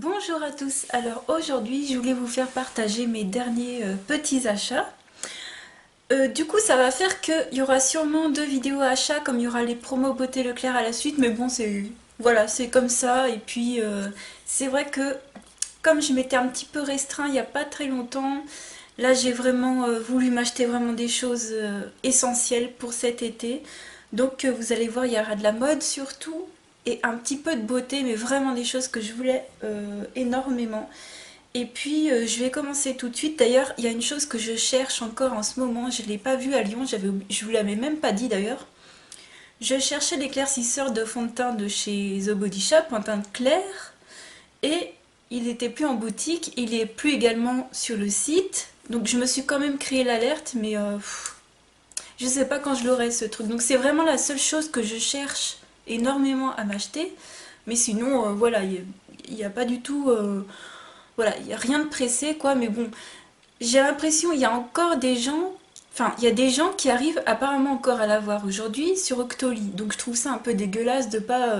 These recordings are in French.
Bonjour à tous, alors aujourd'hui je voulais vous faire partager mes derniers petits achats. Du coup ça va faire qu'il y aura sûrement deux vidéos à achat comme il y aura les promos Beauté Leclerc à la suite, mais bon c'est voilà, c'est comme ça. Et puis c'est vrai que comme je m'étais un petit peu restreint il n'y a pas très longtemps, là j'ai vraiment voulu m'acheter vraiment des choses essentielles pour cet été. Donc vous allez voir, il y aura de la mode surtout et un petit peu de beauté, mais vraiment des choses que je voulais énormément. Et puis je vais commencer tout de suite. D'ailleurs, il y a une chose que je cherche encore en ce moment, je ne l'ai pas vue à Lyon, je vous l'avais même pas dit d'ailleurs. Je cherchais l'éclaircisseur de fond de teint de chez The Body Shop en teinte claire et il n'était plus en boutique, il est plus également sur le site. Donc je me suis quand même créé l'alerte, mais je sais pas quand je l'aurai ce truc. Donc c'est vraiment la seule chose que je cherche énormément à m'acheter. Mais sinon, voilà, il n'y a pas du tout... voilà, il n'y a rien de pressé, quoi. Mais bon, j'ai l'impression il y a encore des gens... Enfin, il y a des gens qui arrivent apparemment encore à l'avoir aujourd'hui sur Octoly. Donc je trouve ça un peu dégueulasse de pas...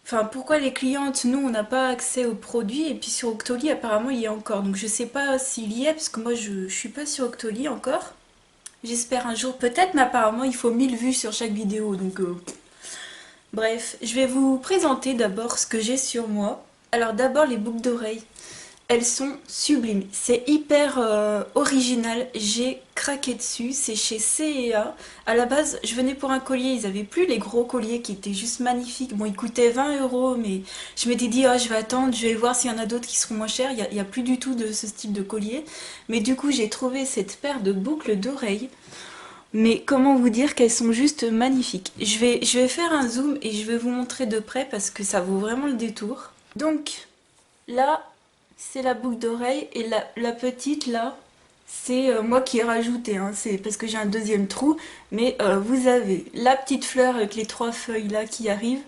Enfin, pourquoi les clientes, nous, on n'a pas accès aux produits et puis sur Octoly, apparemment, il y a encore. Donc je sais pas s'il y est, parce que moi, je suis pas sur Octoly encore. J'espère un jour peut-être, mais apparemment il faut 1000 vues sur chaque vidéo, donc bref, je vais vous présenter d'abord ce que j'ai sur moi. Alors d'abord les boucles d'oreilles, elles sont sublimes, c'est hyper original, j'ai craqué dessus, c'est chez C&A. À la base je venais pour un collier, ils avaient plus les gros colliers qui étaient juste magnifiques, bon ils coûtaient 20 €, mais je m'étais dit oh, je vais attendre, je vais voir s'il y en a d'autres qui seront moins chers, il y a plus du tout de ce style de collier. Mais du coup j'ai trouvé cette paire de boucles d'oreilles. Mais comment vous dire qu'elles sont juste magnifiques. Je vais faire un zoom et je vais vous montrer de près parce que ça vaut vraiment le détour. Donc là, c'est la boucle d'oreille et la petite là, c'est moi qui ai rajouté, hein, c'est parce que j'ai un deuxième trou. Mais vous avez la petite fleur avec les trois feuilles là qui arrivent,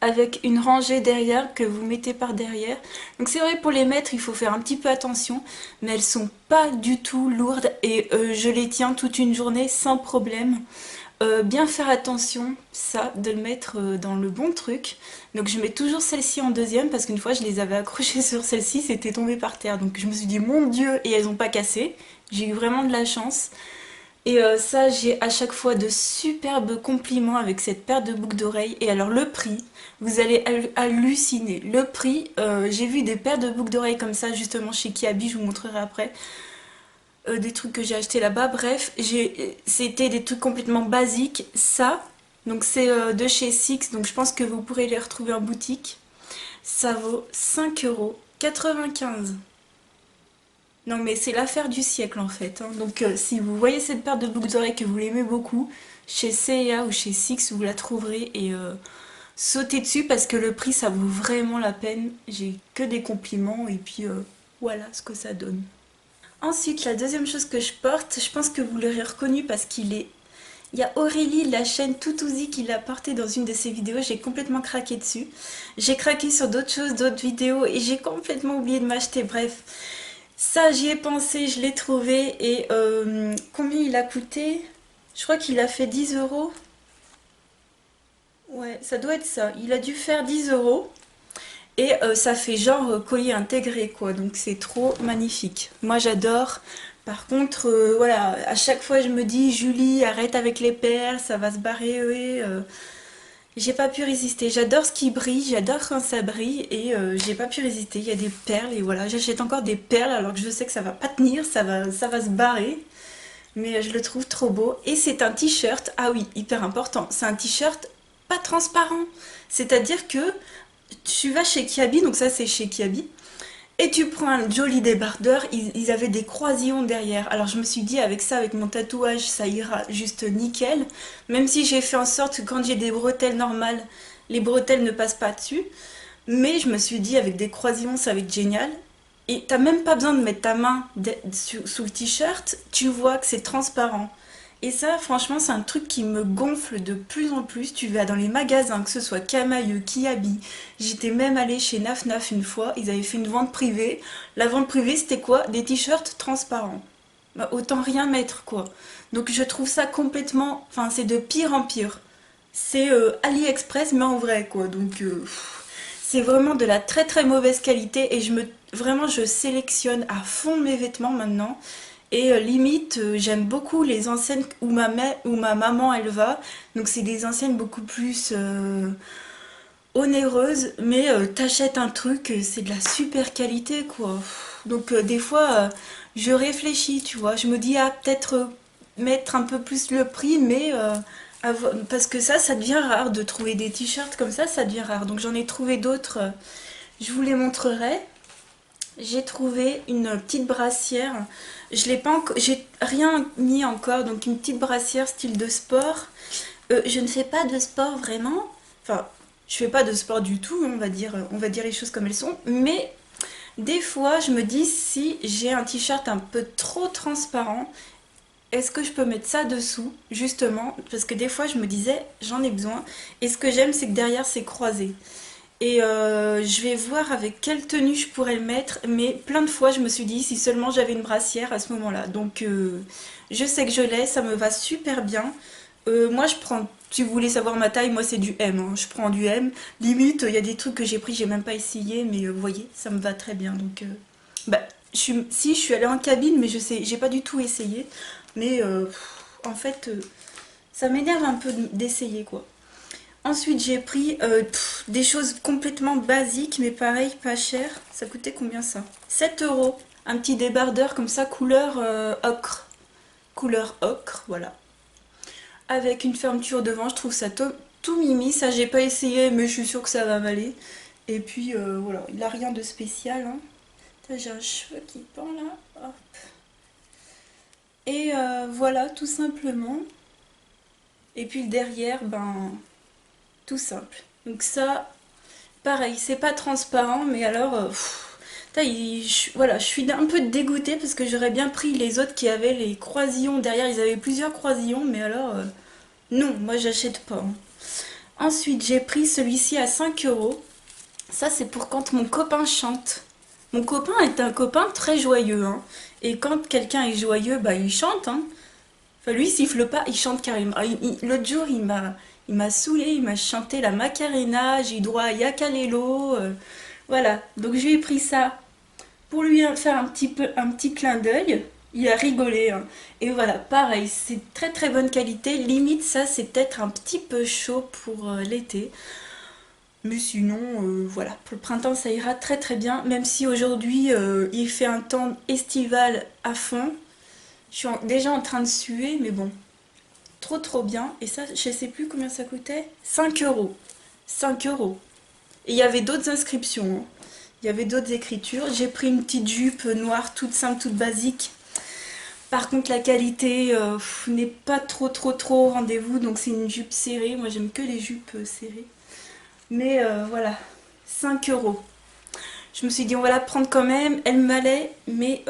avec une rangée derrière que vous mettez par derrière. Donc c'est vrai, pour les mettre il faut faire un petit peu attention, mais elles sont pas du tout lourdes et je les tiens toute une journée sans problème. Bien faire attention, ça, de le mettre dans le bon truc. Donc je mets toujours celle-ci en deuxième parce qu'une fois je les avais accrochées sur celle-ci, c'était tombé par terre. Donc je me suis dit mon Dieu, et elles n'ont pas cassé. J'ai eu vraiment de la chance. Et ça, j'ai à chaque fois de superbes compliments avec cette paire de boucles d'oreilles. Et alors le prix, vous allez halluciner. Le prix, j'ai vu des paires de boucles d'oreilles comme ça justement chez Kiabi, je vous montrerai après. Des trucs que j'ai acheté là-bas. Bref, c'était des trucs complètement basiques. Ça, donc c'est de chez Six, donc je pense que vous pourrez les retrouver en boutique. Ça vaut 5,95 €. Non mais c'est l'affaire du siècle en fait, hein. Donc si vous voyez cette paire de boucles d'oreilles que vous l'aimez beaucoup, chez C&A ou chez Six vous la trouverez et sautez dessus parce que le prix ça vaut vraiment la peine. J'ai que des compliments et puis voilà ce que ça donne. Ensuite, la deuxième chose que je porte, je pense que vous l'aurez reconnu parce qu'il est... Il y a Aurélie de la chaîne Toutouzi qui l'a porté dans une de ses vidéos, j'ai complètement craqué dessus. J'ai craqué sur d'autres choses, d'autres vidéos et j'ai complètement oublié de m'acheter, bref. Ça, j'y ai pensé, je l'ai trouvé et combien il a coûté? Je crois qu'il a fait 10 €. Ouais, ça doit être ça. Il a dû faire 10 €. Et ça fait genre collier intégré quoi, donc c'est trop magnifique. Moi j'adore. Par contre, voilà, à chaque fois je me dis Julie, arrête avec les perles, ça va se barrer. Ouais, j'ai pas pu résister. J'adore ce qui brille, j'adore quand ça brille et j'ai pas pu résister. Il y a des perles et voilà, j'achète encore des perles alors que je sais que ça va pas tenir, ça va se barrer. Mais je le trouve trop beau. Et c'est un t-shirt, ah oui, hyper important, c'est un t-shirt pas transparent. C'est-à-dire que tu vas chez Kiabi, donc ça c'est chez Kiabi, et tu prends un joli débardeur, ils avaient des croisillons derrière. Alors je me suis dit avec ça, avec mon tatouage, ça ira juste nickel. Même si j'ai fait en sorte que quand j'ai des bretelles normales, les bretelles ne passent pas dessus. Mais je me suis dit avec des croisillons ça va être génial. Et t'as même pas besoin de mettre ta main sous le t-shirt, tu vois que c'est transparent. Et ça, franchement, c'est un truc qui me gonfle de plus en plus. Tu vas dans les magasins, que ce soit Camaïeu, Kiabi. J'étais même allée chez Naf Naf une fois. Ils avaient fait une vente privée. La vente privée, c'était quoi? Des t-shirts transparents. Bah, autant rien mettre, quoi. Donc je trouve ça complètement... Enfin, c'est de pire en pire. C'est AliExpress, mais en vrai, quoi. Donc, c'est vraiment de la très très mauvaise qualité et vraiment je sélectionne à fond mes vêtements maintenant. Et limite, j'aime beaucoup les enseignes où ma maman elle va. Donc c'est des enseignes beaucoup plus onéreuses, mais t'achètes un truc, c'est de la super qualité quoi. Donc des fois, je réfléchis, tu vois. Je me dis, ah, peut-être mettre un peu plus le prix, mais parce que ça devient rare de trouver des t-shirts comme ça devient rare. Donc j'en ai trouvé d'autres, je vous les montrerai. J'ai trouvé une petite brassière. Je l'ai pas encore, j'ai rien mis encore, donc une petite brassière style de sport. Je ne fais pas de sport vraiment. Enfin, je fais pas de sport du tout, on va dire les choses comme elles sont. Mais des fois, je me dis si j'ai un t-shirt un peu trop transparent, est-ce que je peux mettre ça dessous, justement, parce que des fois je me disais j'en ai besoin. Et ce que j'aime, c'est que derrière c'est croisé. Et je vais voir avec quelle tenue je pourrais le mettre, mais plein de fois je me suis dit si seulement j'avais une brassière à ce moment-là. Donc je sais que je l'ai, ça me va super bien. Moi je prends, si vous voulez savoir ma taille, moi c'est du M, hein. Je prends du M. Limite, il y a des trucs que j'ai pris, j'ai même pas essayé, mais vous voyez, ça me va très bien. Donc bah, si je suis allée en cabine, mais je sais, j'ai pas du tout essayé. Mais en fait, ça m'énerve un peu d'essayer quoi. Ensuite, j'ai pris des choses complètement basiques, mais pareil, pas cher. Ça coûtait combien ça? 7 €. Un petit débardeur comme ça, couleur ocre. Couleur ocre, voilà. Avec une fermeture devant, je trouve ça tout mimi. Ça, j'ai pas essayé, mais je suis sûre que ça va m'aller. Et puis, voilà, il a rien de spécial, hein. J'ai un cheveu qui pend là. Hop. Et voilà, tout simplement. Et puis le derrière, ben, tout simple. Donc ça, pareil, c'est pas transparent, mais alors, voilà, je suis un peu dégoûtée parce que j'aurais bien pris les autres qui avaient les croisillons derrière. Ils avaient plusieurs croisillons, mais alors, non, moi j'achète pas, hein. Ensuite, j'ai pris celui-ci à 5 €. Ça, c'est pour quand mon copain chante. Mon copain est un copain très joyeux, hein. Et quand quelqu'un est joyeux, bah il chante, hein. Enfin, lui, il siffle pas, il chante carrément. L'autre jour, il m'a saoulé, il m'a chanté la Macarena, j'ai eu droit à Yakalelo. Voilà, donc je lui ai pris ça pour lui faire un petit clin d'œil. Il a rigolé, hein. Et voilà, pareil, c'est très très bonne qualité. Limite, ça, c'est peut-être un petit peu chaud pour l'été. Mais sinon, voilà, pour le printemps, ça ira très très bien. Même si aujourd'hui, il fait un temps estival à fond. Je suis déjà en train de suer, mais bon, trop trop bien. Et ça, je sais plus combien ça coûtait. 5 €. 5 €. Et il y avait d'autres inscriptions, hein. Il y avait d'autres écritures. J'ai pris une petite jupe noire, toute simple, toute basique. Par contre, la qualité n'est pas trop au rendez-vous. Donc c'est une jupe serrée. Moi, j'aime que les jupes serrées. Mais voilà, 5 €. Je me suis dit, on va la prendre quand même. Elle m'allait, mais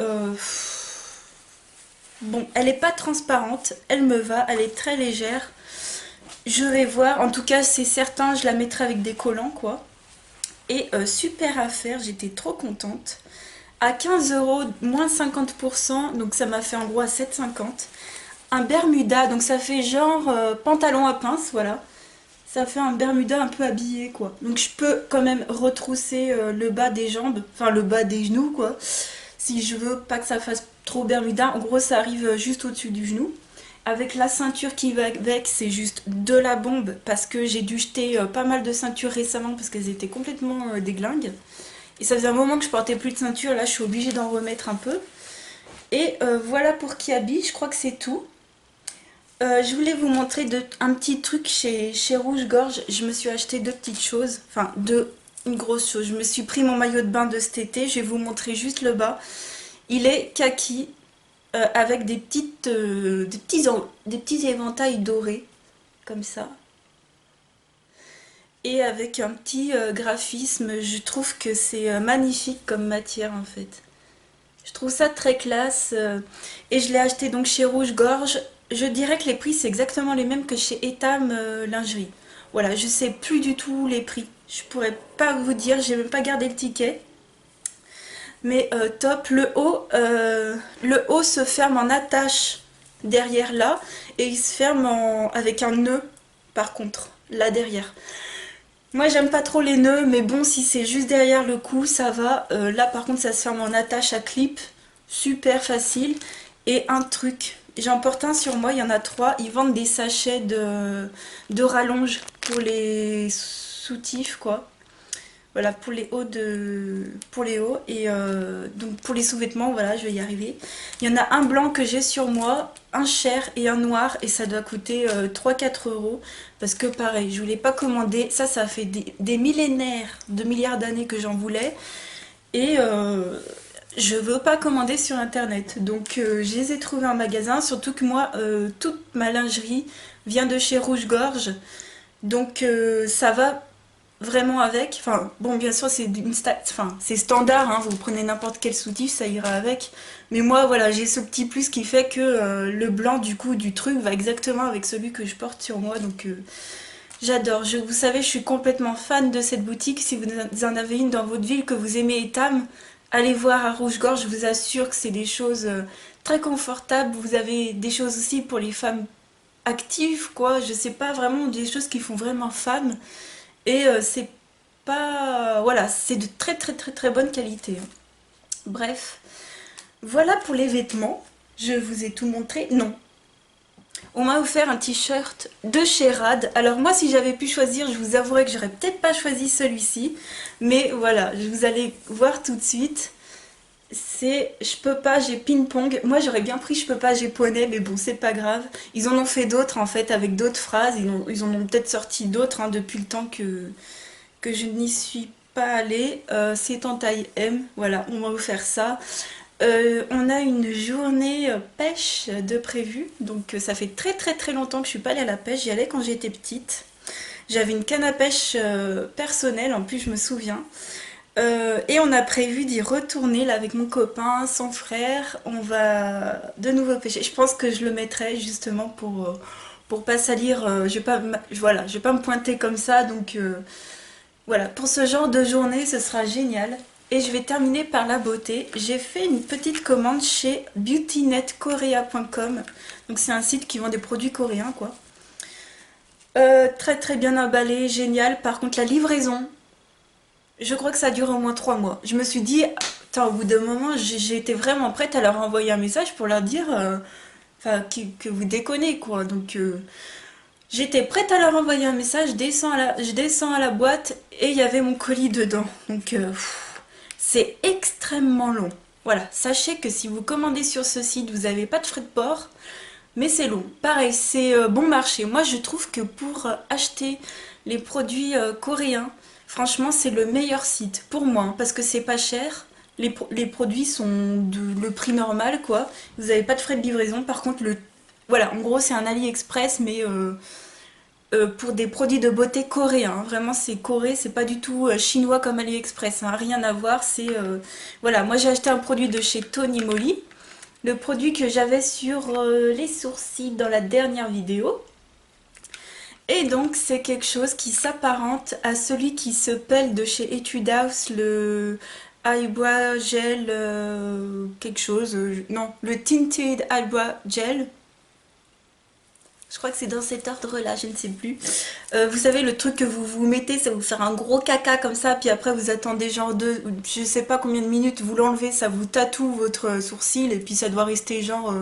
bon, elle n'est pas transparente. Elle me va, elle est très légère. Je vais voir. En tout cas, c'est certain, je la mettrai avec des collants, quoi. Et super affaire, j'étais trop contente. À 15 €, moins 50%, donc ça m'a fait en gros à 7,50. Un Bermuda, donc ça fait genre pantalon à pince, voilà. Ça fait un Bermuda un peu habillé, quoi. Donc je peux quand même retrousser le bas des jambes, enfin le bas des genoux, quoi. Si je veux pas que ça fasse trop Bermuda, en gros ça arrive juste au-dessus du genou. Avec la ceinture qui va avec, c'est juste de la bombe parce que j'ai dû jeter pas mal de ceintures récemment parce qu'elles étaient complètement déglingues. Et ça faisait un moment que je portais plus de ceinture, là je suis obligée d'en remettre un peu. Et voilà pour Kiabi, je crois que c'est tout. Je voulais vous montrer un petit truc chez Rouge Gorge. Je me suis acheté deux petites choses, enfin une grosse chose. Je me suis pris mon maillot de bain de cet été, je vais vous montrer juste le bas. Il est kaki avec des petits éventails dorés, comme ça. Et avec un petit graphisme, je trouve que c'est magnifique comme matière en fait. Je trouve ça très classe et je l'ai acheté donc chez Rouge Gorge. Je dirais que les prix c'est exactement les mêmes que chez Etam Lingerie. Voilà, je sais plus du tout les prix. Je pourrais pas vous dire, j'ai même pas gardé le ticket. Mais top, le haut se ferme en attache derrière là, et il se ferme avec un nœud par contre, là derrière. Moi j'aime pas trop les nœuds, mais bon, si c'est juste derrière le cou, ça va. Là par contre, ça se ferme en attache à clip, super facile. Et un truc, j'en porte un sur moi, il y en a trois. Ils vendent des sachets de rallonge pour les soutifs, quoi. Voilà, pour les hauts pour les hauts et donc pour les sous-vêtements, voilà, je vais y arriver. Il y en a un blanc que j'ai sur moi, un chair et un noir et ça doit coûter 3-4 euros parce que pareil, je voulais pas commander. Ça fait des millénaires, de milliards d'années que j'en voulais et je veux pas commander sur internet. Donc je les ai trouvés en magasin, surtout que moi, toute ma lingerie vient de chez Rouge-Gorge. Donc ça va vraiment avec. Enfin, bon, bien sûr, c'est standard, hein, vous prenez n'importe quel soutif, ça ira avec. Mais moi, voilà, j'ai ce petit plus qui fait que le blanc, du coup, du truc va exactement avec celui que je porte sur moi. Donc, j'adore. Vous savez, je suis complètement fan de cette boutique. Si vous en avez une dans votre ville, que vous aimez Etam, allez voir à Rouge-Gorge. Je vous assure que c'est des choses très confortables. Vous avez des choses aussi pour les femmes actives, quoi. Je sais pas, vraiment des choses qui font vraiment femme. Et c'est pas... Voilà, c'est de très très très très bonne qualité, hein. Bref, voilà pour les vêtements. Je vous ai tout montré. Non. On m'a offert un t-shirt de chez Rad. Alors moi, si j'avais pu choisir, je vous avouerais que j'aurais peut-être pas choisi celui-ci. Mais voilà, vous allez voir tout de suite. C'est je peux pas, j'ai ping-pong. Moi j'aurais bien pris je peux pas, j'ai poney, mais bon, c'est pas grave. Ils en ont fait d'autres en fait, avec d'autres phrases. Ils en ont peut-être sorti d'autres, hein, depuis le temps que je n'y suis pas allée. C'est en taille M, voilà, on m'a offert ça. On a une journée pêche de prévu, donc ça fait très très très longtemps que je suis pas allée à la pêche. J'y allais quand j'étais petite. J'avais une canne à pêche personnelle, en plus je me souviens. Et on a prévu d'y retourner là avec mon copain, son frère. On va de nouveau pêcher. Je pense que je le mettrai justement pour pas salir. Je vais pas, voilà, je vais pas me pointer comme ça. Donc voilà, pour ce genre de journée, ce sera génial. Et je vais terminer par la beauté. J'ai fait une petite commande chez beautynetkorea.com. Donc c'est un site qui vend des produits coréens, quoi. Très très bien emballé, génial. Par contre, la livraison, je crois que ça dure au moins 3 mois. Je me suis dit, attends, au bout d'un moment, j'ai été vraiment prête à leur envoyer un message pour leur dire enfin, que vous déconnez, quoi. Donc, j'étais prête à leur envoyer un message, je descends à la boîte et il y avait mon colis dedans. Donc, c'est extrêmement long. Voilà, sachez que si vous commandez sur ce site, vous n'avez pas de frais de port, mais c'est long. Pareil, c'est bon marché. Moi, je trouve que pour acheter les produits coréens, franchement, c'est le meilleur site pour moi, hein, parce que c'est pas cher. Les produits sont le prix normal, quoi. Vous n'avez pas de frais de livraison. Par contre, voilà, en gros, c'est un AliExpress, mais pour des produits de beauté coréens, hein. Vraiment, c'est Corée, c'est pas du tout chinois comme AliExpress, hein. Rien à voir. C'est voilà, moi j'ai acheté un produit de chez Tony Moly, le produit que j'avais sur les sourcils dans la dernière vidéo. Et donc c'est quelque chose qui s'apparente à celui qui se pèle de chez Etude House, le eyebrow gel quelque chose, non, le tinted eyebrow gel. Je crois que c'est dans cet ordre-là, je ne sais plus. Vous savez, le truc que vous mettez, ça vous faire un gros caca comme ça, puis après vous attendez genre je sais pas combien de minutes, vous l'enlevez, ça vous tatoue votre sourcil, et puis ça doit rester genre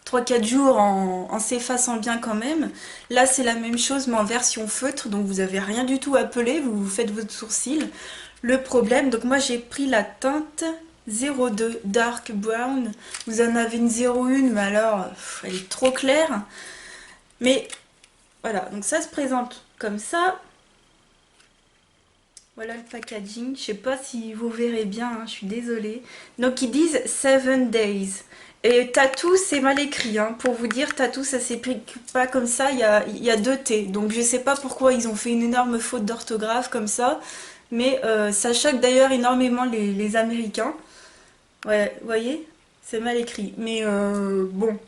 3-4 jours en s'effaçant bien quand même. Là, c'est la même chose, mais en version feutre, donc vous avez rien du tout à peler, vous faites votre sourcil. Le problème, donc moi j'ai pris la teinte 02 Dark Brown. Vous en avez une 01, mais alors, elle est trop claire. Mais voilà, donc ça se présente comme ça. Voilà le packaging. Je sais pas si vous verrez bien, hein, je suis désolée. Donc ils disent 7 days. Et tatou, c'est mal écrit, hein. Pour vous dire, tatou, ça s'écrit pas comme ça, il y a 2 T. Donc je sais pas pourquoi ils ont fait une énorme faute d'orthographe comme ça. Mais ça choque d'ailleurs énormément les Américains. Ouais, vous voyez? C'est mal écrit. Mais bon.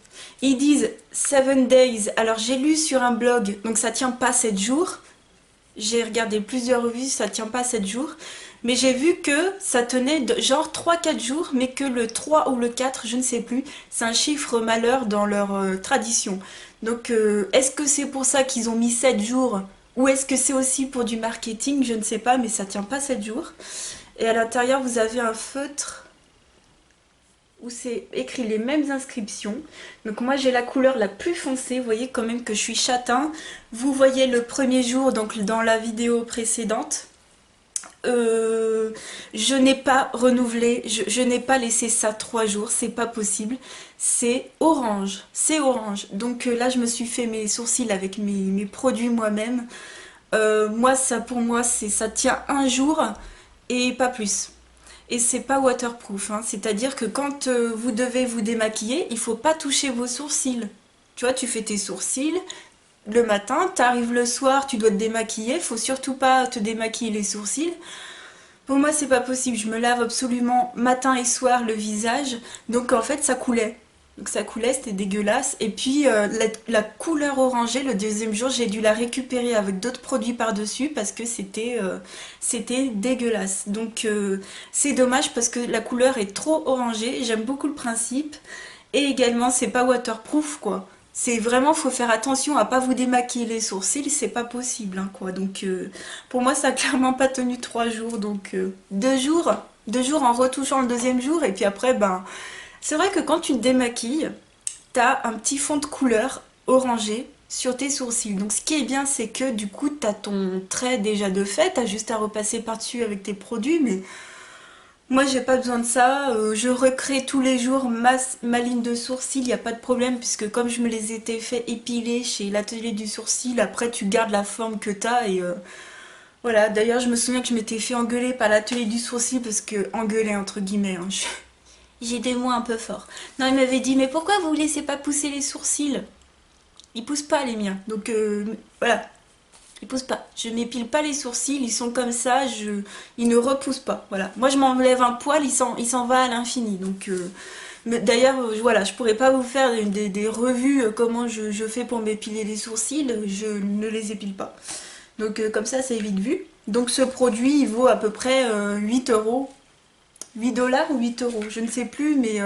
Ils disent 7 days. Alors j'ai lu sur un blog, donc ça tient pas 7 jours. J'ai regardé plusieurs revues, ça tient pas 7 jours. Mais j'ai vu que ça tenait genre 3-4 jours, mais que le 3 ou le 4, je ne sais plus, c'est un chiffre malheur dans leur tradition. Donc est-ce que c'est pour ça qu'ils ont mis 7 jours? Ou est-ce que c'est aussi pour du marketing? Je ne sais pas, mais ça tient pas 7 jours. Et à l'intérieur, vous avez un feutre où c'est écrit les mêmes inscriptions. Donc moi j'ai la couleur la plus foncée, vous voyez quand même que je suis châtain. Vous voyez le premier jour, donc dans la vidéo précédente. Je n'ai pas renouvelé, je n'ai pas laissé ça 3 jours, c'est pas possible. C'est orange, c'est orange. Donc là je me suis fait mes sourcils avec mes produits moi-même. Moi ça pour moi ça tient un jour et pas plus. Et c'est pas waterproof, hein. C'est-à-dire que quand vous devez vous démaquiller, il faut pas toucher vos sourcils. Tu vois, tu fais tes sourcils le matin, t'arrives le soir, tu dois te démaquiller, faut surtout pas te démaquiller les sourcils. Pour moi, c'est pas possible, je me lave absolument matin et soir le visage, donc en fait ça coulait. Donc ça coulait, c'était dégueulasse. Et puis la couleur orangée, le deuxième jour, j'ai dû la récupérer avec d'autres produits par-dessus parce que c'était dégueulasse. Donc c'est dommage parce que la couleur est trop orangée. J'aime beaucoup le principe. Et également, c'est pas waterproof, quoi. C'est vraiment, faut faire attention à pas vous démaquiller les sourcils, c'est pas possible, hein, quoi. Donc pour moi, ça a clairement pas tenu 3 jours. Donc 2 jours, 2 jours en retouchant le deuxième jour. Et puis après, ben c'est vrai que quand tu te démaquilles, t'as un petit fond de couleur orangé sur tes sourcils. Donc ce qui est bien, c'est que du coup, t'as ton trait déjà de fait, t'as juste à repasser par-dessus avec tes produits, mais moi j'ai pas besoin de ça. Je recrée tous les jours ma ligne de sourcils, il n'y a pas de problème, puisque comme je me les étais fait épiler chez l'atelier du sourcil, après tu gardes la forme que t'as et voilà. D'ailleurs, je me souviens que je m'étais fait engueuler par l'atelier du sourcil, parce que engueuler entre guillemets, hein, j'ai des mots un peu forts. Non, il m'avait dit, mais pourquoi vous ne laissez pas pousser les sourcils? Ils poussent pas les miens. Donc voilà, ils poussent pas. Je m'épile pas les sourcils, ils sont comme ça, ils ne repoussent pas. Voilà. Moi je m'enlève un poil, il s'en va à l'infini. Donc d'ailleurs, voilà, je pourrais pas vous faire des revues comment je fais pour m'épiler les sourcils, je ne les épile pas. Donc comme ça, c'est vite vu. Donc ce produit, il vaut à peu près 8 euros. 8 dollars ou 8 euros, je ne sais plus, mais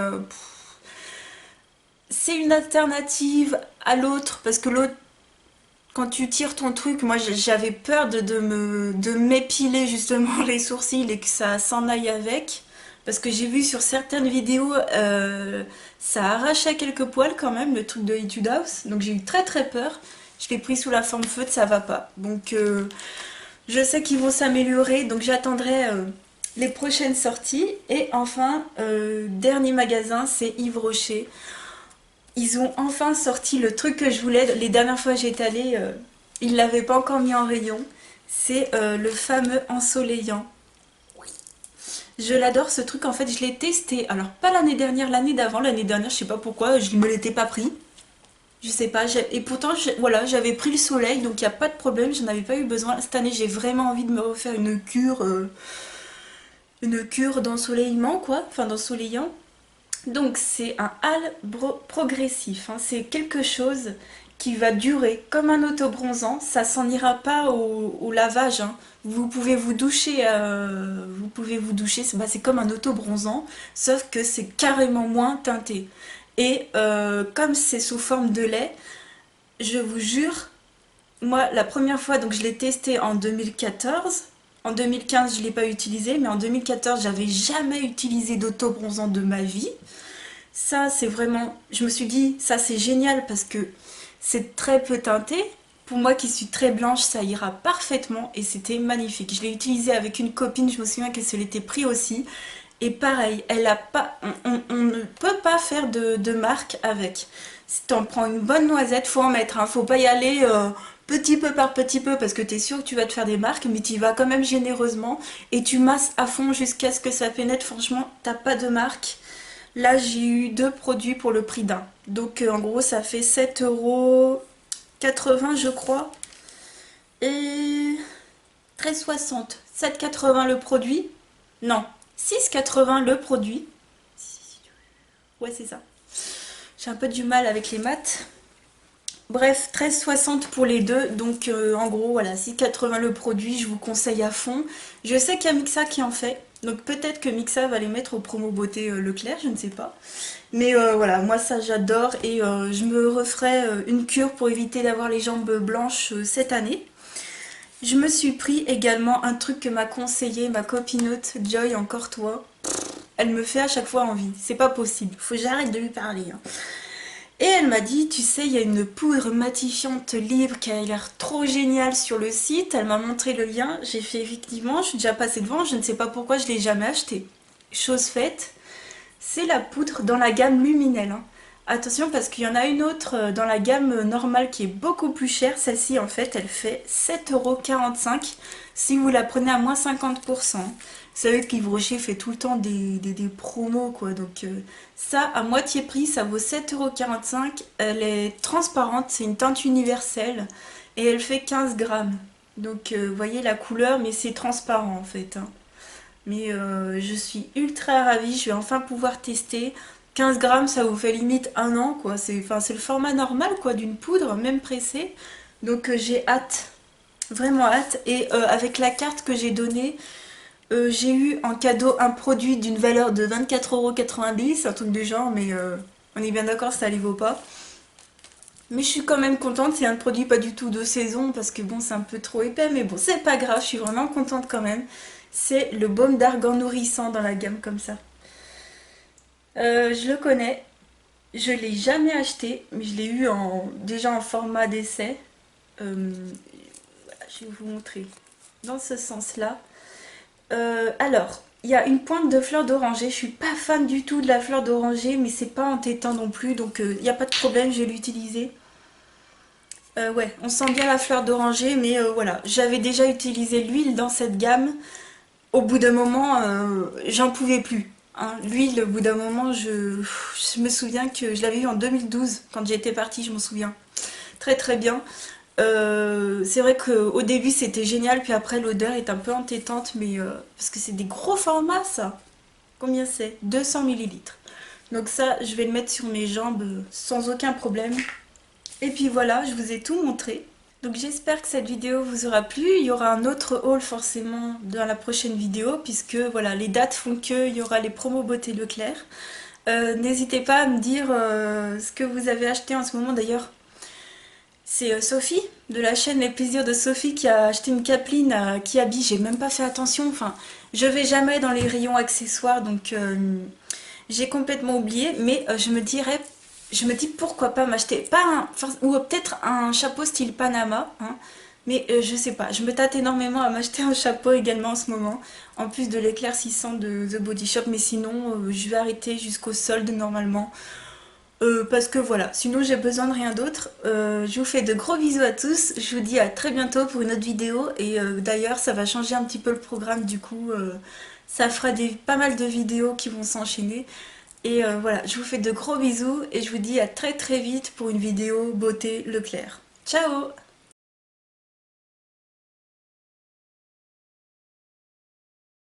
c'est une alternative à l'autre, parce que l'autre, quand tu tires ton truc, moi j'avais peur de m'épiler justement les sourcils et que ça s'en aille avec, parce que j'ai vu sur certaines vidéos, ça arrachait quelques poils quand même, le truc de Etude House, donc j'ai eu très très peur. Je l'ai pris sous la forme feutre, ça va pas. Donc je sais qu'ils vont s'améliorer, donc j'attendrai les prochaines sorties. Et enfin, dernier magasin, c'est Yves Rocher. Ils ont enfin sorti le truc que je voulais. Les dernières fois que j'étais allée, ils ne l'avaient pas encore mis en rayon. C'est le fameux ensoleillant. Je l'adore ce truc, en fait je l'ai testé. Alors pas l'année dernière, l'année d'avant. L'année dernière, je sais pas pourquoi, je ne me l'étais pas pris. Je sais pas, et pourtant voilà, j'avais pris le soleil, donc il n'y a pas de problème, j'en avais pas eu besoin. Cette année, j'ai vraiment envie de me refaire une cure d'ensoleillement, quoi, enfin d'ensoleillant. Donc c'est un hâle progressif, hein. C'est quelque chose qui va durer comme un autobronzant, ça s'en ira pas au lavage, hein. Vous pouvez vous doucher, c'est comme un autobronzant, sauf que c'est carrément moins teinté. Et comme c'est sous forme de lait, je vous jure, moi la première fois, donc je l'ai testé en 2014. En 2015, je ne l'ai pas utilisé, mais en 2014, j'avais jamais utilisé d'autobronzant de ma vie. Ça, c'est vraiment... Je me suis dit, ça c'est génial parce que c'est très peu teinté. Pour moi qui suis très blanche, ça ira parfaitement et c'était magnifique. Je l'ai utilisé avec une copine, je me souviens qu'elle se l'était pris aussi. Et pareil, elle a pas, on ne peut pas faire de marque avec. Si tu en prends une bonne noisette, faut en mettre, hein. Faut pas y aller petit peu par petit peu parce que tu es sûr que tu vas te faire des marques, mais tu y vas quand même généreusement et tu masses à fond jusqu'à ce que ça pénètre. Franchement, t'as pas de marque. Là, j'ai eu 2 produits pour le prix d'un. Donc en gros, ça fait 7,80 € je crois. Et 13,60. 7,80 le produit. Non, 6,80 le produit. Ouais, c'est ça. J'ai un peu du mal avec les maths. Bref, 13,60 pour les deux. Donc en gros, voilà, 6,80 le produit. Je vous conseille à fond. Je sais qu'il y a Mixa qui en fait. Donc peut-être que Mixa va les mettre au promo beauté Leclerc, je ne sais pas. Mais voilà, moi ça j'adore. Et je me referai une cure pour éviter d'avoir les jambes blanches cette année. Je me suis pris également un truc que m'a conseillé ma copinote Joy, encore toi. Elle me fait à chaque fois envie, c'est pas possible, faut que j'arrête de lui parler, hein. Et elle m'a dit, tu sais, il y a une poudre matifiante libre qui a l'air trop géniale sur le site. Elle m'a montré le lien, j'ai fait effectivement, je suis déjà passée devant, je ne sais pas pourquoi je l'ai jamais acheté. Chose faite, c'est la poudre dans la gamme Luminelle, hein. Attention parce qu'il y en a une autre dans la gamme normale qui est beaucoup plus chère. Celle-ci en fait elle fait 7,45 € si vous la prenez à moins 50%. Vous savez qu'Yves Rocher fait tout le temps des promos quoi. Donc ça à moitié prix ça vaut 7,45 €. Elle est transparente, c'est une teinte universelle et elle fait 15 grammes. Donc vous voyez la couleur mais c'est transparent en fait, hein. Mais je suis ultra ravie, je vais enfin pouvoir tester. 15 grammes, ça vous fait limite un an, quoi. C'est le format normal, quoi, d'une poudre, même pressée. Donc j'ai hâte, vraiment hâte. Et avec la carte que j'ai donnée, j'ai eu en cadeau un produit d'une valeur de 24,90 €, un truc du genre, mais on est bien d'accord, ça les vaut pas. Mais je suis quand même contente, c'est un produit pas du tout de saison, parce que bon, c'est un peu trop épais, mais bon, c'est pas grave, je suis vraiment contente quand même. C'est le baume d'argan nourrissant dans la gamme comme ça. Je le connais, je l'ai jamais acheté, mais je l'ai eu déjà en format d'essai. Voilà, je vais vous montrer dans ce sens-là. Alors, il y a une pointe de fleur d'oranger. Je suis pas fan du tout de la fleur d'oranger, mais c'est pas entêtant non plus, donc il n'y a pas de problème, je vais l'utiliser. Ouais, on sent bien la fleur d'oranger, mais voilà, j'avais déjà utilisé l'huile dans cette gamme. Au bout d'un moment, j'en pouvais plus, hein. L'huile, au bout d'un moment, je me souviens que je l'avais eu en 2012, quand j'étais partie, je m'en souviens. Très très bien. C'est vrai qu'au début c'était génial, puis après l'odeur est un peu entêtante, mais parce que c'est des gros formats ça. Combien c'est? 200 millilitres. Donc ça, je vais le mettre sur mes jambes sans aucun problème. Et puis voilà, je vous ai tout montré. Donc j'espère que cette vidéo vous aura plu. Il y aura un autre haul forcément dans la prochaine vidéo, puisque voilà, les dates font qu'il y aura les promos beauté Leclerc. N'hésitez pas à me dire ce que vous avez acheté en ce moment. D'ailleurs, c'est Sophie de la chaîne Les Plaisirs de Sophie qui a acheté une capeline à Kiabi. J'ai même pas fait attention. Enfin, je vais jamais dans les rayons accessoires, donc j'ai complètement oublié. Mais je me dis pourquoi pas m'acheter pas ou peut-être un chapeau style Panama, hein, mais je sais pas. Je me tâte énormément à m'acheter un chapeau également en ce moment, en plus de l'éclaircissant de The Body Shop. Mais sinon, je vais arrêter jusqu'au solde normalement. Parce que voilà, sinon j'ai besoin de rien d'autre. Je vous fais de gros bisous à tous. Je vous dis à très bientôt pour une autre vidéo. Et d'ailleurs, ça va changer un petit peu le programme. Du coup, ça fera pas mal de vidéos qui vont s'enchaîner. Et voilà, je vous fais de gros bisous. Et je vous dis à très très vite pour une vidéo beauté Leclerc. Ciao!